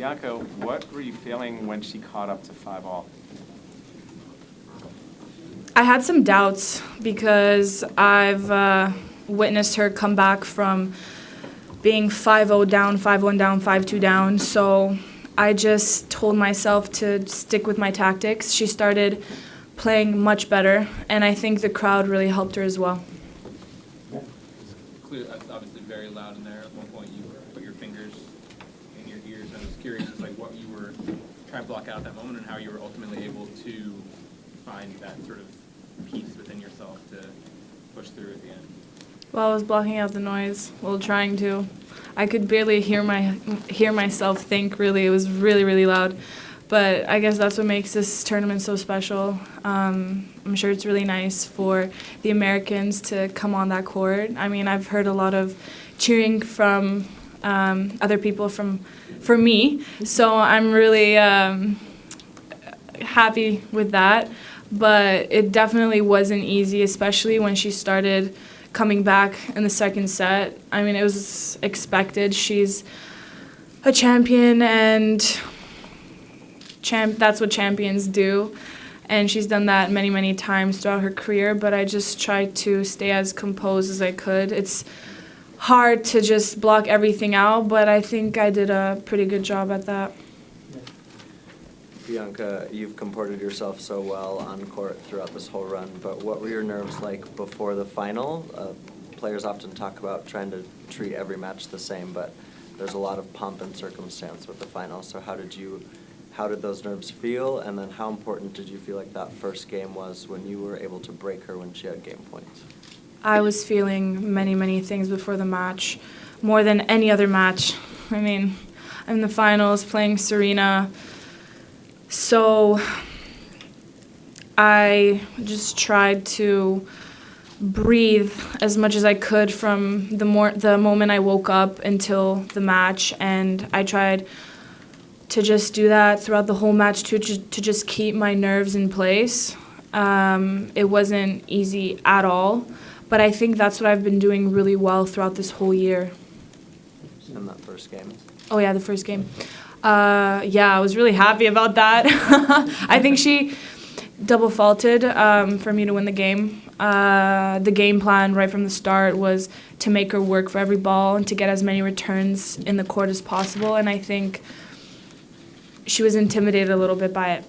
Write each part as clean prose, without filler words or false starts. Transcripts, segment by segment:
Bianca, what were you feeling when she caught up to 5-all? I had some doubts because I've witnessed her come back from being 5-0 down, 5-1 down, 5-2 down. So I just told myself to stick with my tactics. She started playing much better, and I think the crowd really helped her as well. Clear, obviously very loud in there. At one point, you put your fingers in your ears. I was curious, like what you were trying to block out at that moment, and how you were ultimately able to find that sort of peace within yourself to push through at the end. Well, I was blocking out the noise while trying to. I could barely hear myself think. Really, it was really, really loud. But I guess that's what makes this tournament so special. I'm sure it's really nice for the Americans to come on that court. I mean, I've heard a lot of cheering from other people for me, so I'm really happy with that. But it definitely wasn't easy, especially when she started coming back in the second set. I mean, it was expected. She's a champion, and that's what champions do. And she's done that many, many times throughout her career, but I just tried to stay as composed as I could. It's hard to just block everything out, but I think I did a pretty good job at that. Bianca, you've comported yourself so well on court throughout this whole run, but what were your nerves like before the final? Players often talk about trying to treat every match the same, but there's a lot of pomp and circumstance with the final. So how did those nerves feel, and then how important did you feel like that first game was when you were able to break her when she had game points? I was feeling many, many things before the match, more than any other match. I mean, I'm in the finals playing Serena. So I just tried to breathe as much as I could from the moment I woke up until the match, and I tried to just do that throughout the whole match to just keep my nerves in place. It wasn't easy at all, but I think that's what I've been doing really well throughout this whole year. In that first game? Oh yeah, the first game. Yeah, I was really happy about that. I think she double faulted for me to win the game. The game plan right from the start was to make her work for every ball and to get as many returns in the court as possible, and I think she was intimidated a little bit by it.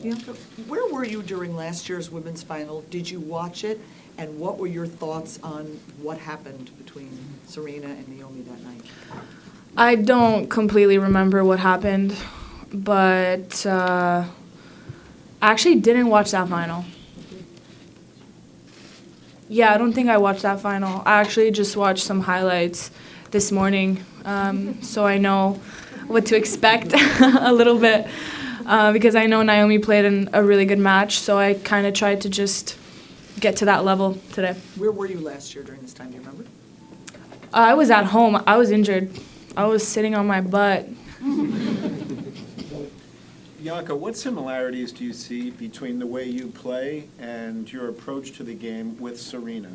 Bianca, where were you during last year's women's final? Did you watch it? And what were your thoughts on what happened between Serena and Naomi that night? I don't completely remember what happened, but I actually didn't watch that final. Yeah, I don't think I watched that final. I actually just watched some highlights this morning, so I know what to expect a little bit, because I know Naomi played a really good match, so I kind of tried to just get to that level today. Where were you last year during this time? Do you remember? I was at home. I was injured. I was sitting on my butt. Bianca, what similarities do you see between the way you play and your approach to the game with Serena?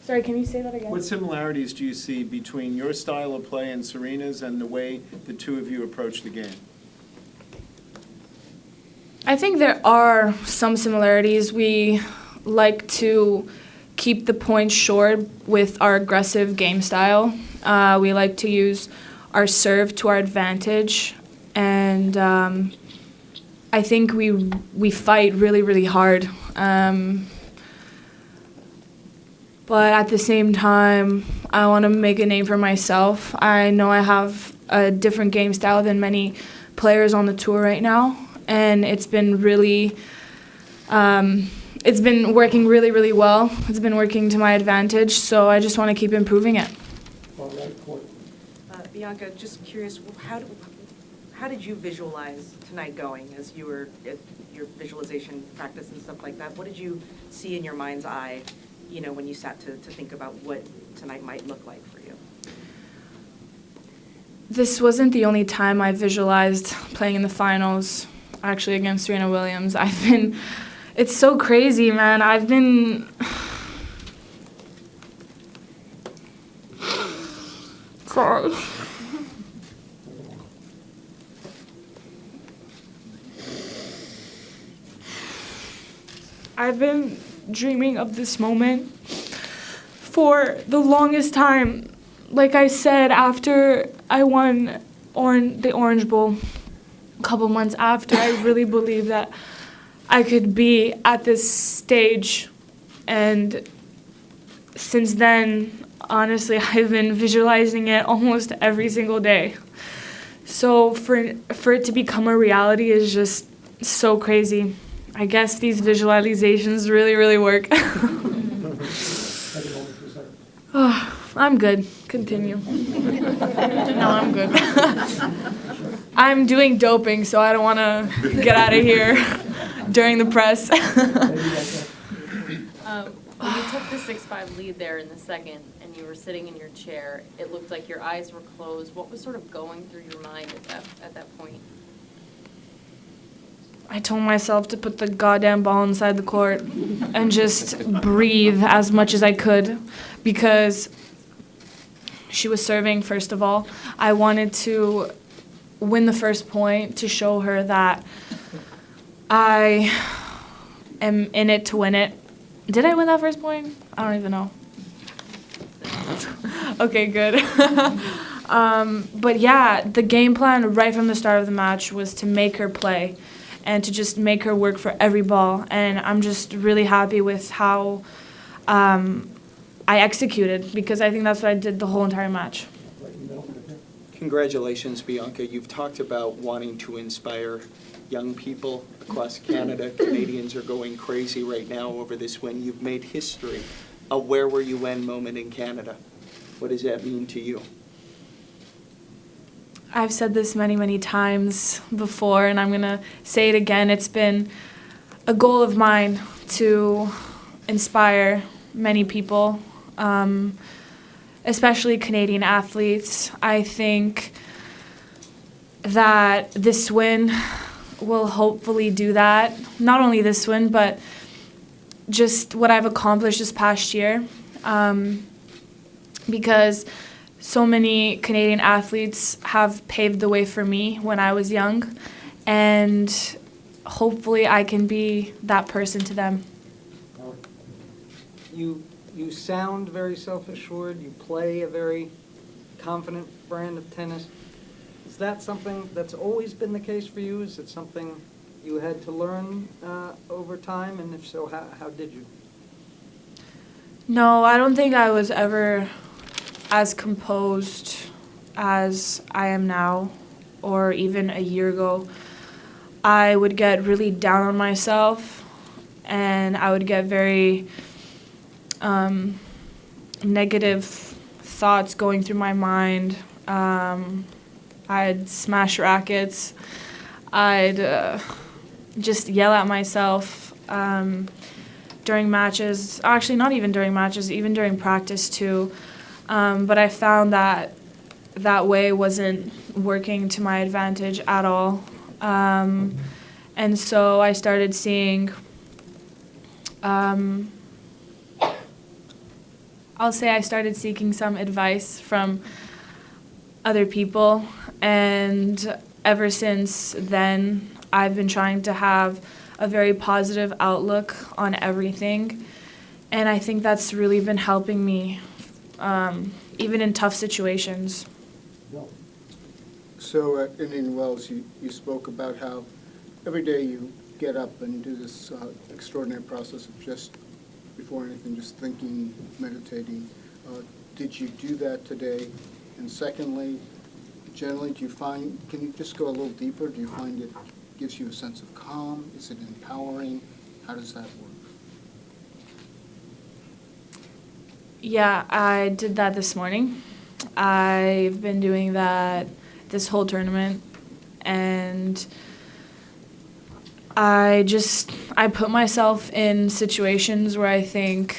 Sorry, can you say that again? What similarities do you see between your style of play and Serena's and the way the two of you approach the game? I think there are some similarities. We like to keep the points short with our aggressive game style. We like to use our serve to our advantage, and I think we fight really, really hard. But at the same time, I want to make a name for myself. I know I have a different game style than many players on the tour right now, and it's been really, it's been working really, really well. It's been working to my advantage, so I just want to keep improving it. Bianca, just curious, how did you visualize tonight going as you were at your visualization practice and stuff like that? What did you see in your mind's eye, when you sat to think about what tonight might look like for you? This wasn't the only time I visualized playing in the finals, actually against Serena Williams. It's so crazy, man. Sorry. I've been dreaming of this moment for the longest time. Like I said, after I won the Orange Bowl a couple months after, I really believed that I could be at this stage. And since then, honestly, I've been visualizing it almost every single day. So for it to become a reality is just so crazy. I guess these visualizations really, really work. Oh, I'm good. Continue. No, I'm good. I'm doing doping, so I don't want to get out of here during the press. When you took the 6-5 lead there in the second and you were sitting in your chair, it looked like your eyes were closed. What was sort of going through your mind at that point? I told myself to put the goddamn ball inside the court and just breathe as much as I could because she was serving, first of all. I wanted to win the first point to show her that I am in it to win it. Did I win that first point? I don't even know. Okay, good. But yeah, the game plan right from the start of the match was to make her play and to just make her work for every ball. And I'm just really happy with how I executed because I think that's what I did the whole entire match. Congratulations, Bianca. You've talked about wanting to inspire young people across Canada. Canadians are going crazy right now over this win. You've made history. A where were you when moment in Canada. What does that mean to you? I've said this many, many times before, and I'm going to say it again. It's been a goal of mine to inspire many people, especially Canadian athletes. I think that this win will hopefully do that. Not only this win, but just what I've accomplished this past year. Because so many Canadian athletes have paved the way for me when I was young. And hopefully I can be that person to them. You sound very self-assured. You play a very confident brand of tennis. Is that something that's always been the case for you? Is it something you had to learn over time? And if so, how did you? No, I don't think I was ever as composed as I am now or even a year ago. I would get really down on myself and I would get very negative thoughts going through my mind. I'd smash rackets. I'd just yell at myself during matches. Actually, not even during matches, even during practice too. But I found that that way wasn't working to my advantage at all. And so I started seeing, I'll say I started seeking some advice from other people. And ever since then, I've been trying to have a very positive outlook on everything. And I think that's really been helping me, even in tough situations. So at Indian Wells, you spoke about how every day you get up and do this extraordinary process of just, before anything, just thinking, meditating. Did you do that today? And secondly, generally, do you find, can you just go a little deeper? Do you find it gives you a sense of calm? Is it empowering? How does that work? Yeah, I did that this morning. I've been doing that this whole tournament, and I put myself in situations where I think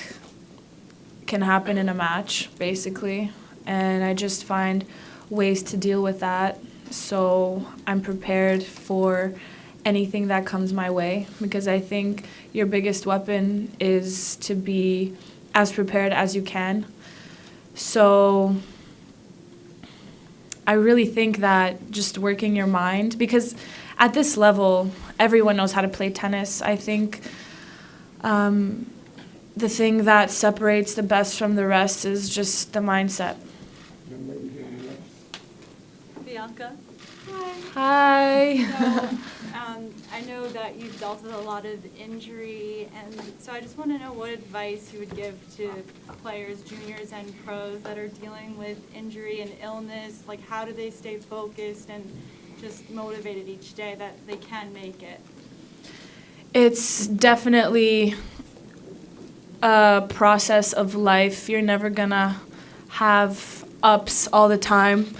can happen in a match, basically, and I just find ways to deal with that, so I'm prepared for anything that comes my way, because I think your biggest weapon is to be as prepared as you can. So I really think that just working your mind, because at this level, everyone knows how to play tennis. I think The thing that separates the best from the rest is just the mindset. Bianca? Hi. So, I know that you've dealt with a lot of injury, and so I just want to know what advice you would give to players, juniors and pros that are dealing with injury and illness. Like, how do they stay focused and just motivated each day that they can make it? It's definitely a process of life. You're never gonna have ups all the time.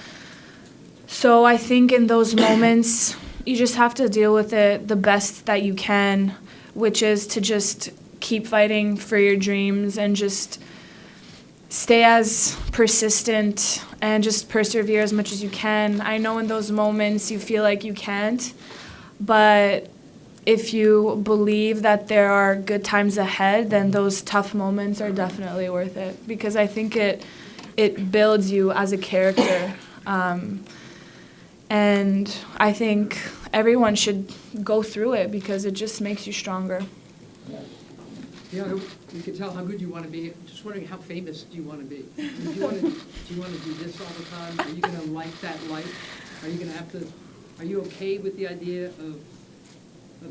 So I think in those moments, you just have to deal with it the best that you can, which is to just keep fighting for your dreams and just stay as persistent and just persevere as much as you can. I know in those moments you feel like you can't, but if you believe that there are good times ahead, then those tough moments are definitely worth it, because I think it builds you as a character. And I think everyone should go through it because it just makes you stronger. Yeah, you can tell how good you want to be. Just wondering, how famous do you want to be? Do you want to do this all the time? Are you going to like that life? Are you going to have to? Are you okay with the idea of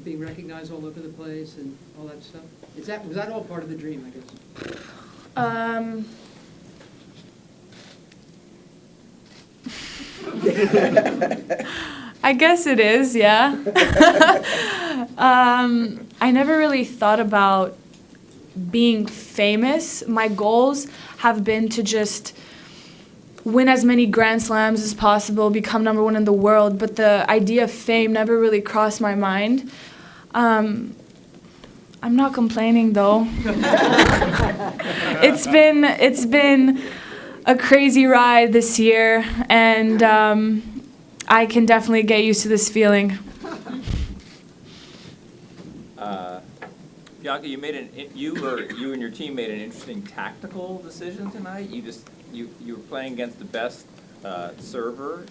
being recognized all over the place and all that stuff? Was that all part of the dream, I guess? I guess it is, yeah. I never really thought about being famous. My goals have been to just win as many Grand Slams as possible, become #1 in the world, but the idea of fame never really crossed my mind. I'm not complaining though. It's been a crazy ride this year, and I can definitely get used to this feeling. Bianca, you and your team made an interesting tactical decision tonight. You were playing against the best server,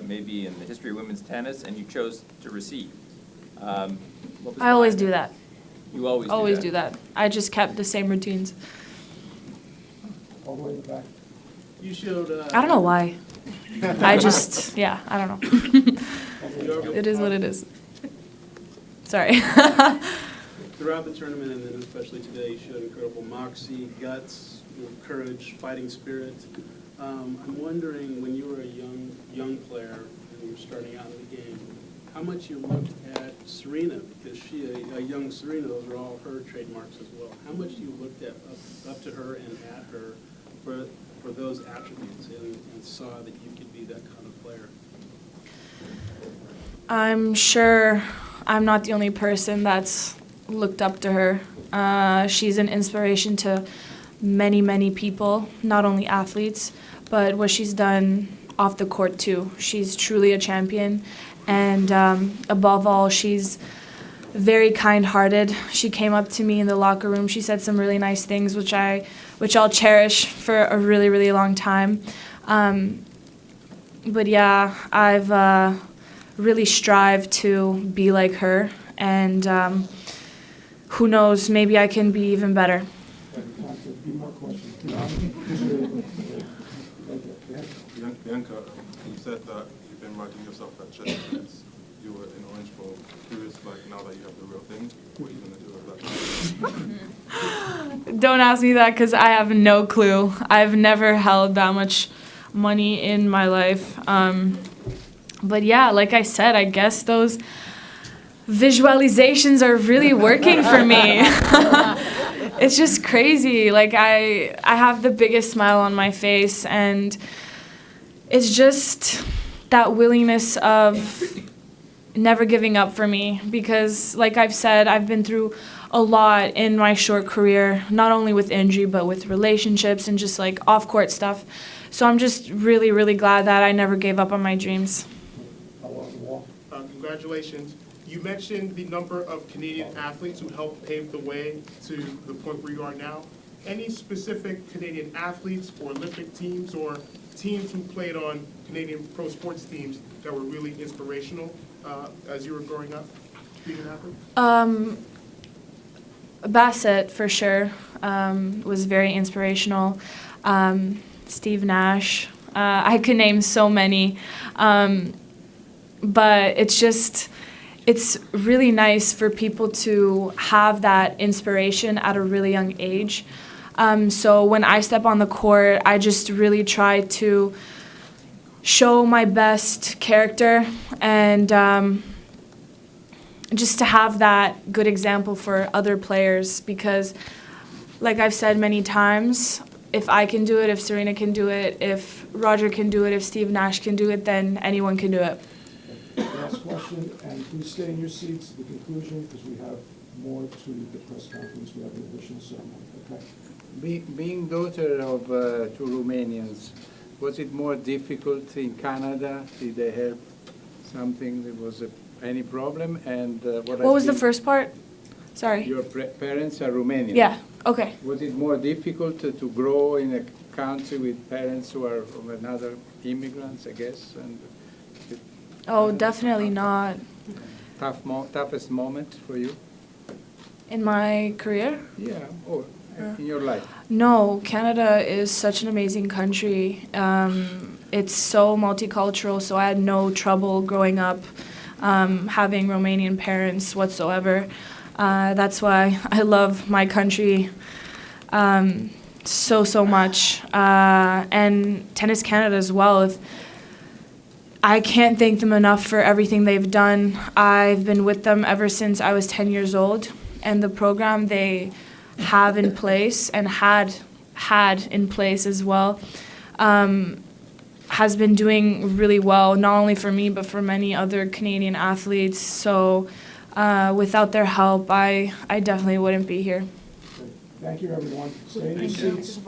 maybe in the history of women's tennis, and you chose to receive. I always do that. You always do that. I just kept the same routines. All the way in the back. You showed. I don't know why. I don't know. It is what it is. Sorry. Throughout the tournament, and then especially today, you showed incredible moxie, guts, courage, fighting spirit. I'm wondering, when you were a young player and you were starting out in the game, how much you looked at Serena, because she, a young Serena, those are all her trademarks as well. How much you looked at up to her and at her for those attributes and saw that you could be that kind of player? I'm sure I'm not the only person that's looked up to her. She's an inspiration to many, many people, not only athletes, but what she's done off the court too. She's truly a champion, and above all, she's very kind-hearted. She came up to me in the locker room. She said some really nice things, which I'll cherish for a really, really long time. But yeah, I've really strived to be like her, and who knows, maybe I can be even better. Bianca, you said that you've been writing yourself at chess since you were in Orange Bowl. Curious, like, now that you have the real thing, what are you going to do with that? Don't ask me that, because I have no clue. I've never held that much money in my life. But yeah, like I said, I guess those visualizations are really working for me. It's just crazy. Like, I have the biggest smile on my face, and it's just that willingness of never giving up for me, because like I've said, I've been through a lot in my short career, not only with injury, but with relationships and just like off-court stuff. So I'm just really, really glad that I never gave up on my dreams. Congratulations. You mentioned the number of Canadian athletes who helped pave the way to the point where you are now. Any specific Canadian athletes or Olympic teams or teams who played on Canadian pro sports teams that were really inspirational as you were growing up, being an athlete? Bassett, for sure, was very inspirational. Steve Nash. I could name so many. But it's really nice for people to have that inspiration at a really young age. So when I step on the court, I just really try to show my best character and just to have that good example for other players, because like I've said many times, if I can do it, if Serena can do it, if Roger can do it, if Steve Nash can do it, then anyone can do it. Last question, and please stay in your seats at the conclusion, because we have more to the press conference. We have an additional ceremony, okay? Being daughter of two Romanians, was it more difficult in Canada? Did they have something, there was any problem? And What was the first part? Sorry. Your parents are Romanian. Yeah, okay. Was it more difficult to grow in a country with parents who are from another immigrants, I guess? And Oh, definitely not. toughest moment for you? In my career? Yeah, or in your life? No, Canada is such an amazing country. It's so multicultural, so I had no trouble growing up having Romanian parents whatsoever. That's why I love my country so much. And Tennis Canada as well. I can't thank them enough for everything they've done. I've been with them ever since I was 10 years old, and the program they have in place and had in place as well has been doing really well, not only for me but for many other Canadian athletes. So without their help, I definitely wouldn't be here. Thank you, everyone. Stay in your seats.